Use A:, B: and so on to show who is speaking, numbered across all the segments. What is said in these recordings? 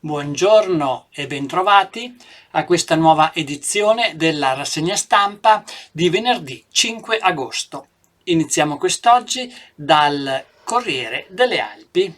A: Buongiorno e bentrovati a questa nuova edizione della rassegna stampa di venerdì 5 agosto. Iniziamo quest'oggi dal Corriere delle Alpi.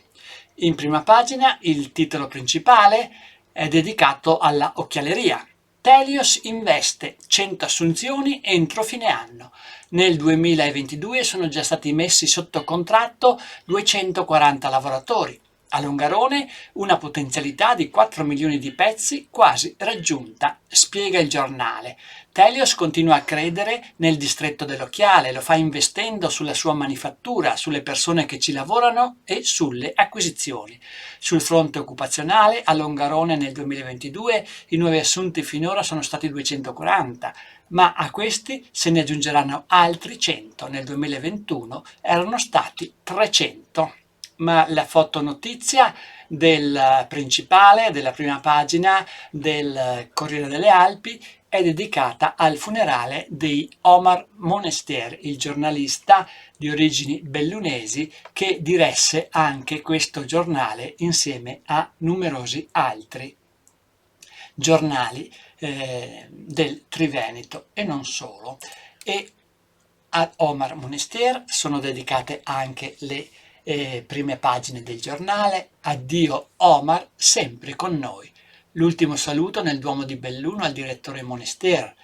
A: In prima pagina il titolo principale è dedicato alla occhialeria. Telios investe 100 assunzioni entro fine anno. Nel 2022 sono già stati messi sotto contratto 240 lavoratori. A Longarone una potenzialità di 4 milioni di pezzi quasi raggiunta, spiega il giornale. Telios continua a credere nel distretto dell'Occhiale, lo fa investendo sulla sua manifattura, sulle persone che ci lavorano e sulle acquisizioni. Sul fronte occupazionale, a Longarone nel 2022 i nuovi assunti finora sono stati 240, ma a questi se ne aggiungeranno altri 100. Nel 2021 erano stati 300. Ma la fotonotizia del principale, della prima pagina del Corriere delle Alpi, è dedicata al funerale di Omar Monestier, il giornalista di origini bellunesi che diresse anche questo giornale insieme a numerosi altri giornali del Triveneto e non solo. E a Omar Monestier sono dedicate anche le prime pagine del giornale. Addio Omar, sempre con noi. L'ultimo saluto nel Duomo di Belluno al direttore Monestier.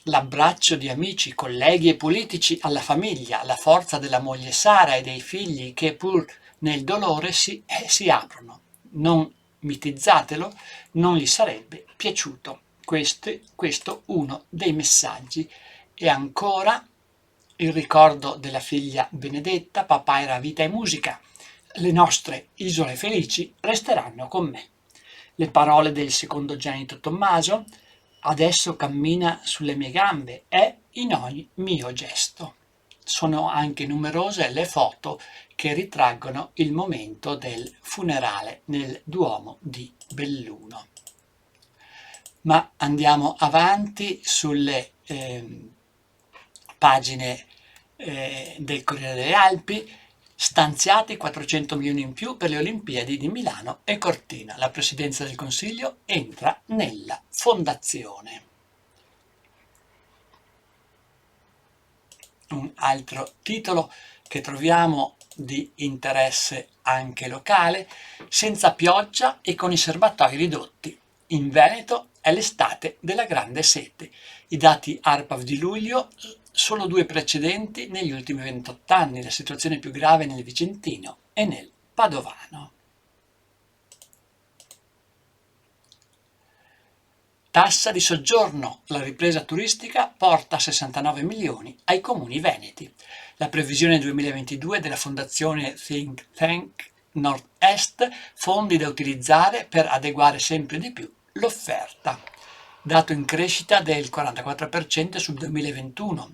A: L'abbraccio di amici, colleghi e politici alla famiglia, la forza della moglie Sara e dei figli che pur nel dolore si aprono. Non mitizzatelo, non gli sarebbe piaciuto. Questo uno dei messaggi. E ancora il ricordo della figlia Benedetta, papà era vita e musica. Le nostre isole felici resteranno con me. Le parole del secondogenito Tommaso, adesso cammina sulle mie gambe, è in ogni mio gesto. Sono anche numerose le foto che ritraggono il momento del funerale nel Duomo di Belluno. Ma andiamo avanti sulle pagine del Corriere delle Alpi. Stanziati 400 milioni in più per le Olimpiadi di Milano e Cortina. La Presidenza del Consiglio entra nella fondazione. Un altro titolo che troviamo di interesse anche locale: senza pioggia e con i serbatoi ridotti. In Veneto è l'estate della grande sete. I dati ARPAV di luglio, solo 2 precedenti negli ultimi 28 anni, la situazione più grave nel Vicentino e nel Padovano. Tassa di soggiorno, la ripresa turistica porta 69 milioni ai comuni veneti. La previsione 2022 della fondazione Think Tank Nord-Est, fondi da utilizzare per adeguare sempre di più l'offerta. Dato in crescita del 44% sul 2021.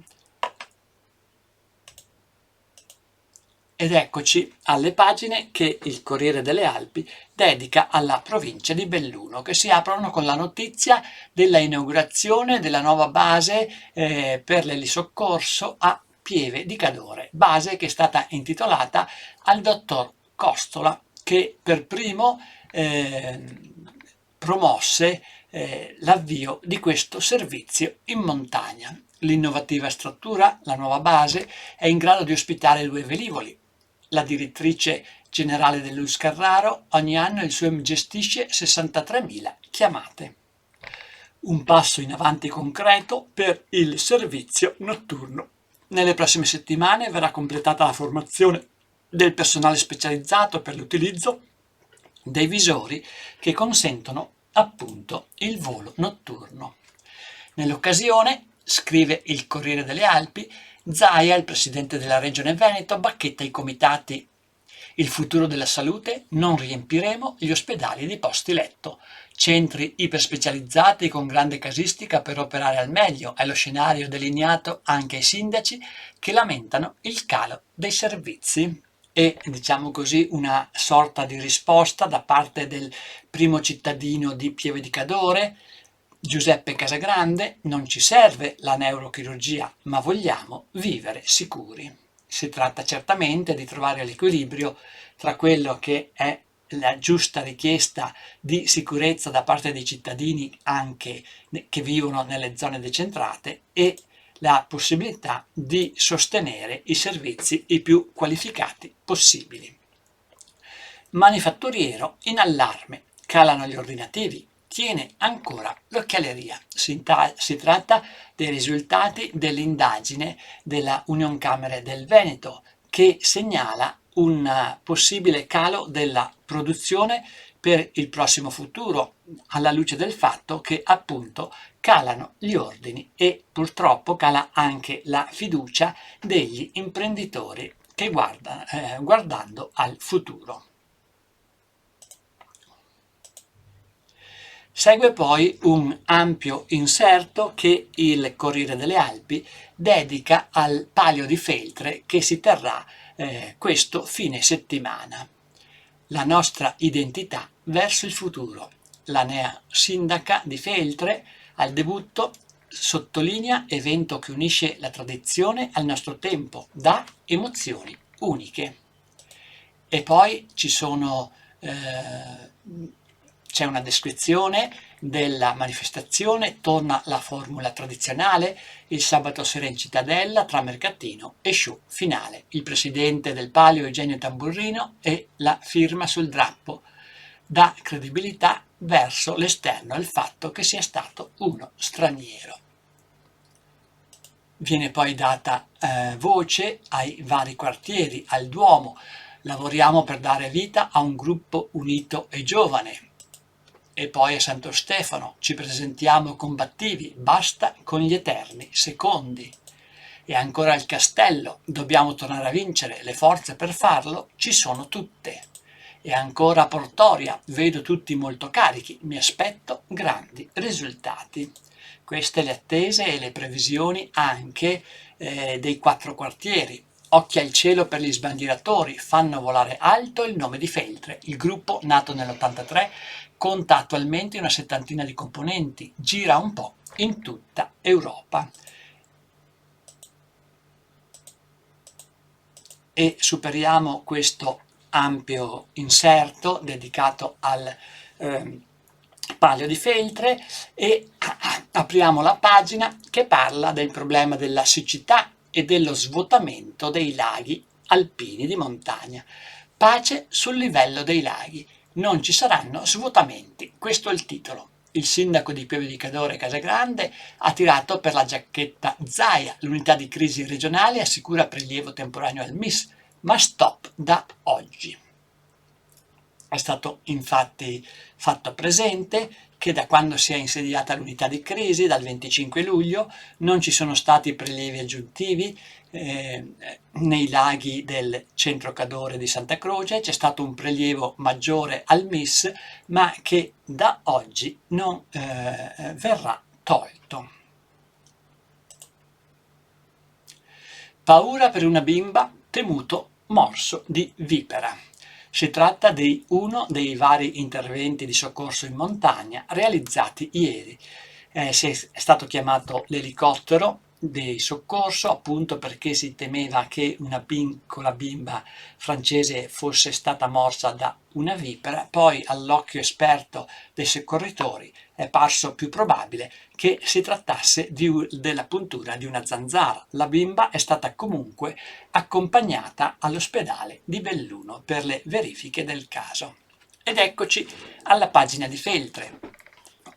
A: Ed eccoci alle pagine che il Corriere delle Alpi dedica alla provincia di Belluno, che si aprono con la notizia della inaugurazione della nuova base per l'elisoccorso a Pieve di Cadore, base che è stata intitolata al dottor Costola, che per primo promosse l'avvio di questo servizio in montagna. L'innovativa struttura, la nuova base, è in grado di ospitare 2 velivoli. La direttrice generale del Luis Carraro ogni anno il SUEM gestisce 63.000 chiamate. Un passo in avanti concreto per il servizio notturno. Nelle prossime settimane verrà completata la formazione del personale specializzato per l'utilizzo dei visori che consentono appunto il volo notturno. Nell'occasione, scrive il Corriere delle Alpi, Zaia, il presidente della regione Veneto, bacchetta i comitati. Il futuro della salute: non riempiremo gli ospedali di posti letto. Centri iperspecializzati con grande casistica per operare al meglio è lo scenario delineato anche ai sindaci che lamentano il calo dei servizi. E diciamo così una sorta di risposta da parte del primo cittadino di Pieve di Cadore, Giuseppe Casagrande: non ci serve la neurochirurgia, ma vogliamo vivere sicuri. Si tratta certamente di trovare l'equilibrio tra quello che è la giusta richiesta di sicurezza da parte dei cittadini anche che vivono nelle zone decentrate e la possibilità di sostenere i servizi i più qualificati possibili. Manifatturiero in allarme, calano gli ordinativi, tiene ancora l'occhialeria. Si tratta dei risultati dell'indagine della Unioncamere del Veneto che segnala un possibile calo della produzione per il prossimo futuro, alla luce del fatto che appunto calano gli ordini e purtroppo cala anche la fiducia degli imprenditori che guardando al futuro. Segue poi un ampio inserto che il Corriere delle Alpi dedica al Palio di Feltre che si terrà questo fine settimana. La nostra identità verso il futuro. La nea sindaca di Feltre al debutto sottolinea evento che unisce la tradizione al nostro tempo, dà emozioni uniche. E poi c'è una descrizione della manifestazione, torna la formula tradizionale, il sabato sera in cittadella tra mercatino e show finale. Il presidente del Palio Eugenio Tamburrino e la firma sul drappo dà credibilità verso l'esterno al fatto che sia stato uno straniero. Viene poi data voce ai vari quartieri, al Duomo. Lavoriamo per dare vita a un gruppo unito e giovane. E poi a Santo Stefano ci presentiamo combattivi, basta con gli eterni secondi. E ancora al Castello, dobbiamo tornare a vincere, le forze per farlo ci sono tutte. E ancora a Portoria, vedo tutti molto carichi, mi aspetto grandi risultati. Queste le attese e le previsioni anche dei 4 quartieri. Occhi al cielo per gli sbandieratori, fanno volare alto il nome di Feltre. Il gruppo, nato nell'83, conta attualmente una 70ina di componenti, gira un po' in tutta Europa. E superiamo questo ampio inserto dedicato al Palio di Feltre e apriamo la pagina che parla del problema della siccità e dello svuotamento dei laghi alpini di montagna. Pace sul livello dei laghi. Non ci saranno svuotamenti. Questo è il titolo. Il sindaco di Pieve di Cadore Casagrande ha tirato per la giacchetta Zaia. L'unità di crisi regionale assicura prelievo temporaneo al MIS, ma stop da oggi. È stato infatti fatto presente che da quando si è insediata l'unità di crisi, dal 25 luglio, non ci sono stati prelievi aggiuntivi nei laghi del centro Cadore di Santa Croce, c'è stato un prelievo maggiore al MIS, ma che da oggi non verrà tolto. Paura per una bimba, temuto morso di vipera. Si tratta di uno dei vari interventi di soccorso in montagna realizzati ieri. È stato chiamato l'elicottero di soccorso appunto perché si temeva che una piccola bimba francese fosse stata morsa da una vipera. Poi all'occhio esperto dei soccorritori è parso più probabile che si trattasse della puntura di una zanzara. La bimba è stata comunque accompagnata all'ospedale di Belluno per le verifiche del caso. Ed eccoci alla pagina di Feltre.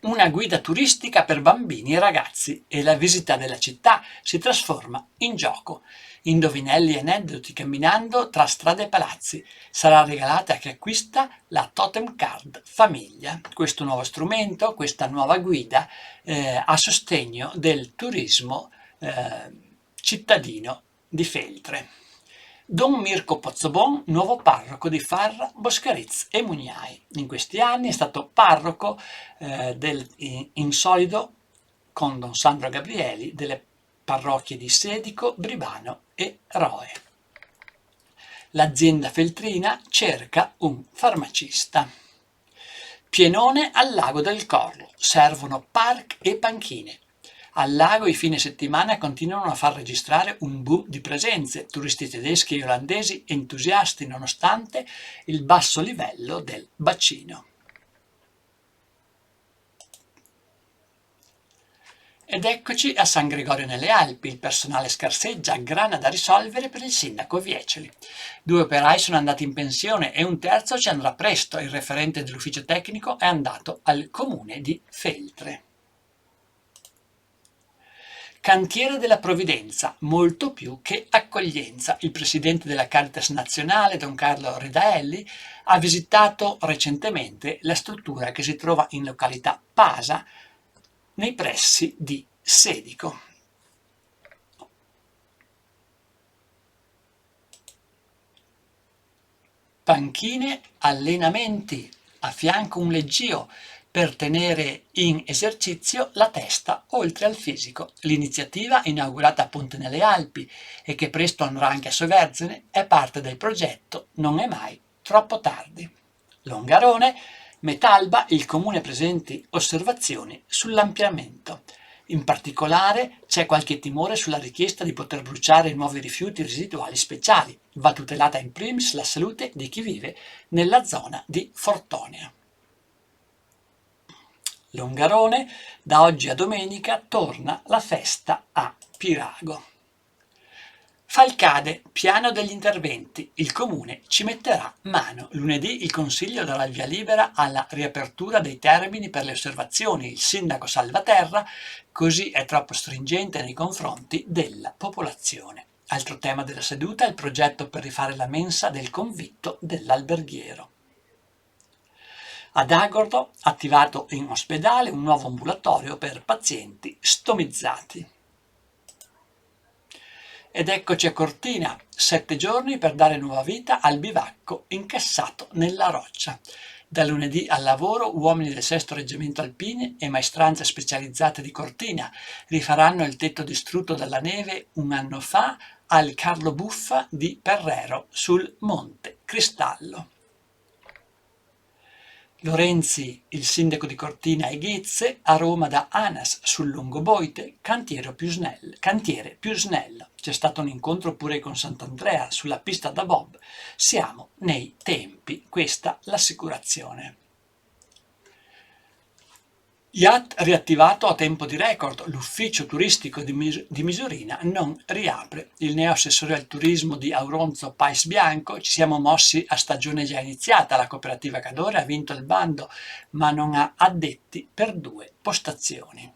A: Una guida turistica per bambini e ragazzi e la visita della città si trasforma in gioco. Indovinelli e aneddoti camminando tra strade e palazzi. Sarà regalata a chi acquista la Totem Card Famiglia. Questo nuovo strumento, questa nuova guida a sostegno del turismo cittadino di Feltre. Don Mirko Pozzobon, nuovo parroco di Farra, Boscarizz e Mugnai. In questi anni è stato parroco in solido con Don Sandro Gabrieli delle parrocchie di Sedico, Bribano e Roe. L'azienda feltrina cerca un farmacista. Pienone al lago del Corlo, servono park e panchine. Al lago i fine settimana continuano a far registrare un boom di presenze, turisti tedeschi e olandesi entusiasti nonostante il basso livello del bacino. Ed eccoci a San Gregorio nelle Alpi, il personale scarseggia, grana da risolvere per il sindaco Vieceli. 2 operai sono andati in pensione e un terzo ci andrà presto, il referente dell'ufficio tecnico è andato al comune di Feltre. Cantiere della Provvidenza, molto più che accoglienza. Il presidente della Caritas Nazionale, Don Carlo Ridaelli, ha visitato recentemente la struttura che si trova in località Pasa, nei pressi di Sedico. Panchine, allenamenti, a fianco un leggio per tenere in esercizio la testa oltre al fisico. L'iniziativa, inaugurata a Ponte nelle Alpi e che presto andrà anche a Soverzene, è parte del progetto Non è mai troppo tardi. Longarone, Metalba, il comune presenti osservazioni sull'ampliamento. In particolare c'è qualche timore sulla richiesta di poter bruciare nuovi rifiuti residuali speciali. Va tutelata in primis la salute di chi vive nella zona di Fortonia. Longarone, da oggi a domenica torna la festa a Pirago. Falcade, piano degli interventi. Il comune ci metterà mano. Lunedì il Consiglio darà il via libera alla riapertura dei termini per le osservazioni. Il sindaco Salvaterra così è troppo stringente nei confronti della popolazione. Altro tema della seduta è il progetto per rifare la mensa del convitto dell'alberghiero. Ad Agordo, attivato in ospedale un nuovo ambulatorio per pazienti stomizzati. Ed eccoci a Cortina, 7 giorni per dare nuova vita al bivacco incassato nella roccia. Da lunedì al lavoro, uomini del 6° Reggimento Alpini e maestranze specializzate di Cortina rifaranno il tetto distrutto dalla neve un anno fa al Carlo Buffa di Perrero sul Monte Cristallo. Lorenzi, il sindaco di Cortina e Ghezze, a Roma da ANAS sul Lungoboite, cantiere più snello. C'è stato un incontro pure con Sant'Andrea sulla pista da bob. Siamo nei tempi, questa l'assicurazione. Yacht riattivato a tempo di record, l'ufficio turistico di Misurina non riapre. Il neoassessore al turismo di Auronzo Pais Bianco: ci siamo mossi a stagione già iniziata, la cooperativa Cadore ha vinto il bando ma non ha addetti per 2 postazioni.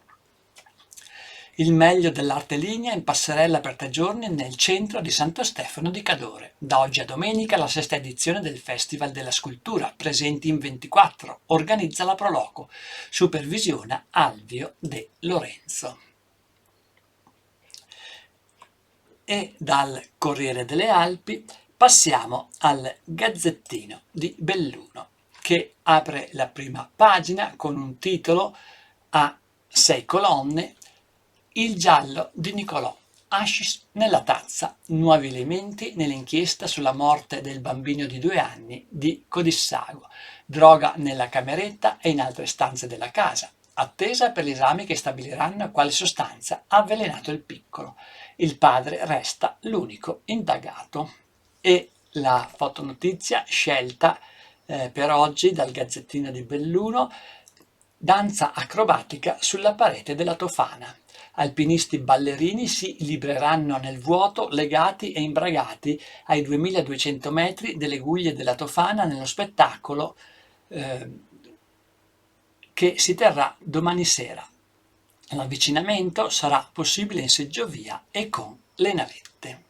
A: Il meglio dell'arte lignea in passerella per 3 giorni nel centro di Santo Stefano di Cadore. Da oggi a domenica la 6ª edizione del Festival della Scultura, presenti in 24, organizza la Proloco, supervisiona Alvio De Lorenzo. E dal Corriere delle Alpi passiamo al Gazzettino di Belluno, che apre la prima pagina con un titolo a 6 colonne: Il giallo di Nicolò, hashish nella tazza, nuovi elementi nell'inchiesta sulla morte del bambino di 2 anni di Codissago, droga nella cameretta e in altre stanze della casa, attesa per gli esami che stabiliranno quale sostanza ha avvelenato il piccolo. Il padre resta l'unico indagato. E la fotonotizia scelta per oggi dal Gazzettino di Belluno: danza acrobatica sulla parete della Tofana. Alpinisti ballerini si libreranno nel vuoto legati e imbragati ai 2200 metri delle guglie della Tofana nello spettacolo che si terrà domani sera. L'avvicinamento sarà possibile in seggiovia e con le navette.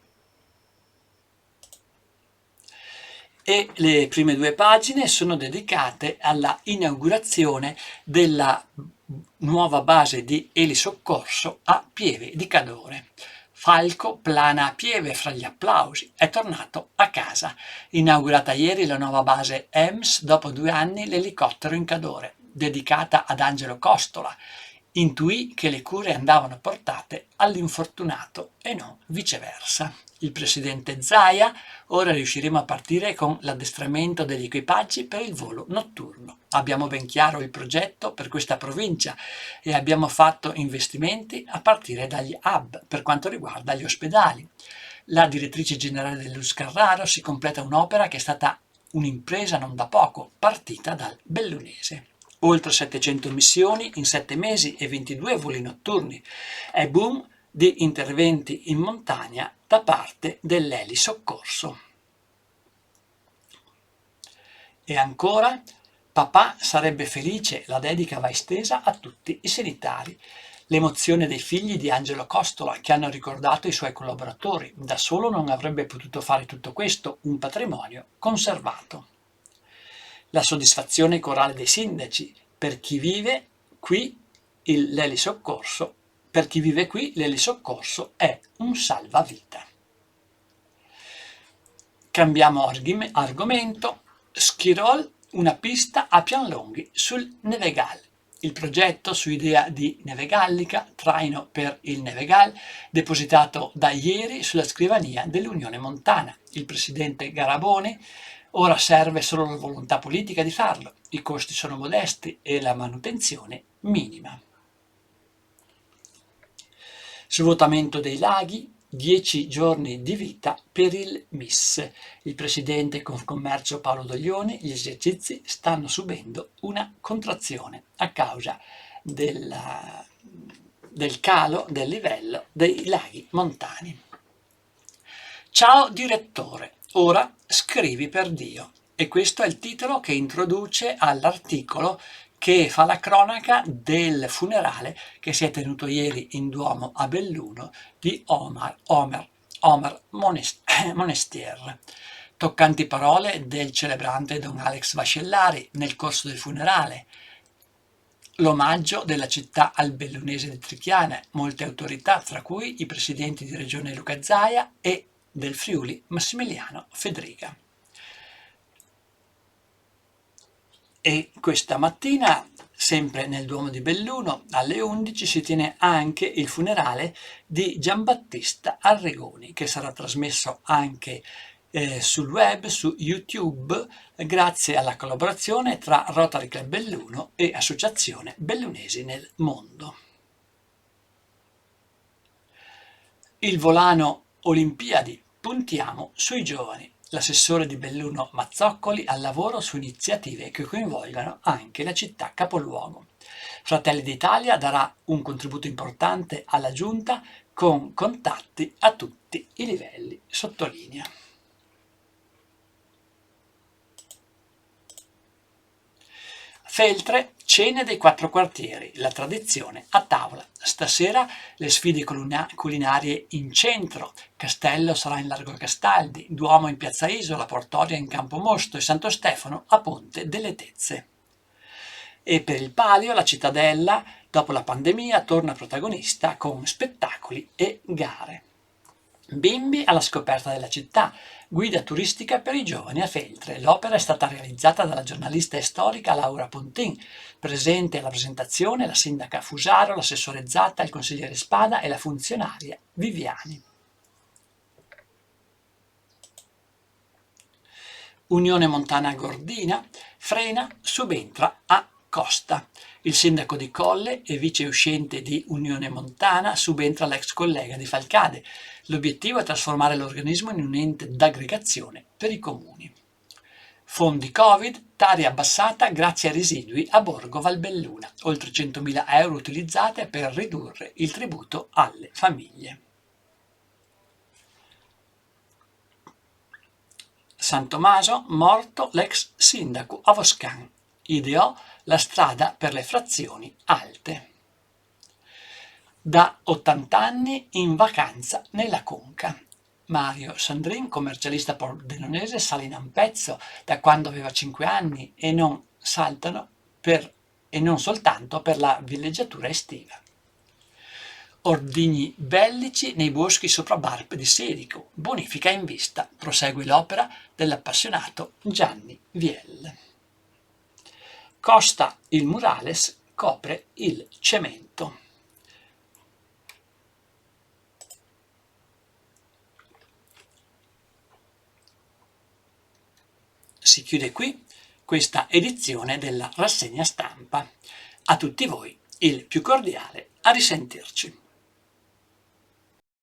A: E le prime 2 pagine sono dedicate alla inaugurazione della nuova base di elisoccorso a Pieve di Cadore. Falco plana a Pieve fra gli applausi, è tornato a casa. Inaugurata ieri la nuova base EMS, dopo 2 anni l'elicottero in Cadore, dedicata ad Angelo Costola. Intuì che le cure andavano portate all'infortunato e non viceversa. Il presidente Zaia: ora riusciremo a partire con l'addestramento degli equipaggi per il volo notturno. Abbiamo ben chiaro il progetto per questa provincia e abbiamo fatto investimenti a partire dagli hub per quanto riguarda gli ospedali. La direttrice generale dell'US Carraro si completa un'opera che è stata un'impresa non da poco, partita dal bellunese. Oltre 700 missioni in 7 mesi e 22 voli notturni. È boom di interventi in montagna da parte dell'elisoccorso. E ancora, papà sarebbe felice, la dedica va estesa a tutti i sanitari. L'emozione dei figli di Angelo Costola, che hanno ricordato i suoi collaboratori. Da solo non avrebbe potuto fare tutto questo, un patrimonio conservato. La soddisfazione corale dei sindaci: per chi vive qui l'elisoccorso è un salvavita. Cambiamo argomento. Schirol, una pista a Pianlonghi sul Nevegal. Il progetto, su idea di Nevegallica, traino per il Nevegal, depositato da ieri sulla scrivania dell'Unione Montana. Il presidente Garabone: ora serve solo la volontà politica di farlo, i costi sono modesti e la manutenzione minima. Svuotamento dei laghi, 10 giorni di vita per il MIS. Il presidente Confcommercio Paolo Doglioni: gli esercizi stanno subendo una contrazione a causa del calo del livello dei laghi montani. Ciao direttore, ora scrivi per Dio. E questo è il titolo che introduce all'articolo che fa la cronaca del funerale che si è tenuto ieri in Duomo a Belluno di Omer Monestier. Toccanti parole del celebrante Don Alex Vascellari nel corso del funerale. L'omaggio della città al bellunese di Trichiana, molte autorità, tra cui i presidenti di regione Luca Zaia e del Friuli Massimiliano Fedriga. E questa mattina, sempre nel Duomo di Belluno, alle 11 si tiene anche il funerale di Giambattista Arrigoni, che sarà trasmesso anche sul web, su YouTube, grazie alla collaborazione tra Rotary Club Belluno e Associazione Bellunesi nel Mondo. Il volano Olimpiadi, puntiamo sui giovani. L'assessore di Belluno Mazzoccoli al lavoro su iniziative che coinvolgano anche la città capoluogo. Fratelli d'Italia darà un contributo importante alla giunta con contatti a tutti i livelli, sottolinea. Feltre, cene dei 4 quartieri, la tradizione a tavola. Stasera le sfide culinarie in centro. Castello sarà in Largo Castaldi, Duomo in Piazza Isola, Portoria in Campo Mosto e Santo Stefano a Ponte delle Tezze. E per il Palio, la cittadella, dopo la pandemia, torna protagonista con spettacoli e gare. Bimbi alla scoperta della città, guida turistica per i giovani a Feltre. L'opera è stata realizzata dalla giornalista e storica Laura Pontin. Presente alla presentazione la sindaca Fusaro, l'assessore Zatta, il consigliere Spada e la funzionaria Viviani. Unione Montana Gordina frena, subentra a Costa. Il sindaco di Colle e vice uscente di Unione Montana subentra l'ex collega di Falcade. L'obiettivo è trasformare l'organismo in un ente d'aggregazione per i comuni. Fondi Covid, tari abbassata grazie ai residui a Borgo Valbelluna, oltre 100.000 euro utilizzate per ridurre il tributo alle famiglie. San Tommaso, morto l'ex sindaco Avoscan, ideò la strada per le frazioni alte. Da 80 anni in vacanza nella Conca. Mario Sandrin, commercialista pordenonese, sale in Ampezzo da quando aveva 5 anni e non soltanto per la villeggiatura estiva. Ordigni bellici nei boschi sopra Barp di Serico, bonifica in vista, prosegue l'opera dell'appassionato Gianni Viel. Costa il Murales, copre il cemento. Si chiude qui questa edizione della rassegna stampa. A tutti voi il più cordiale a risentirci.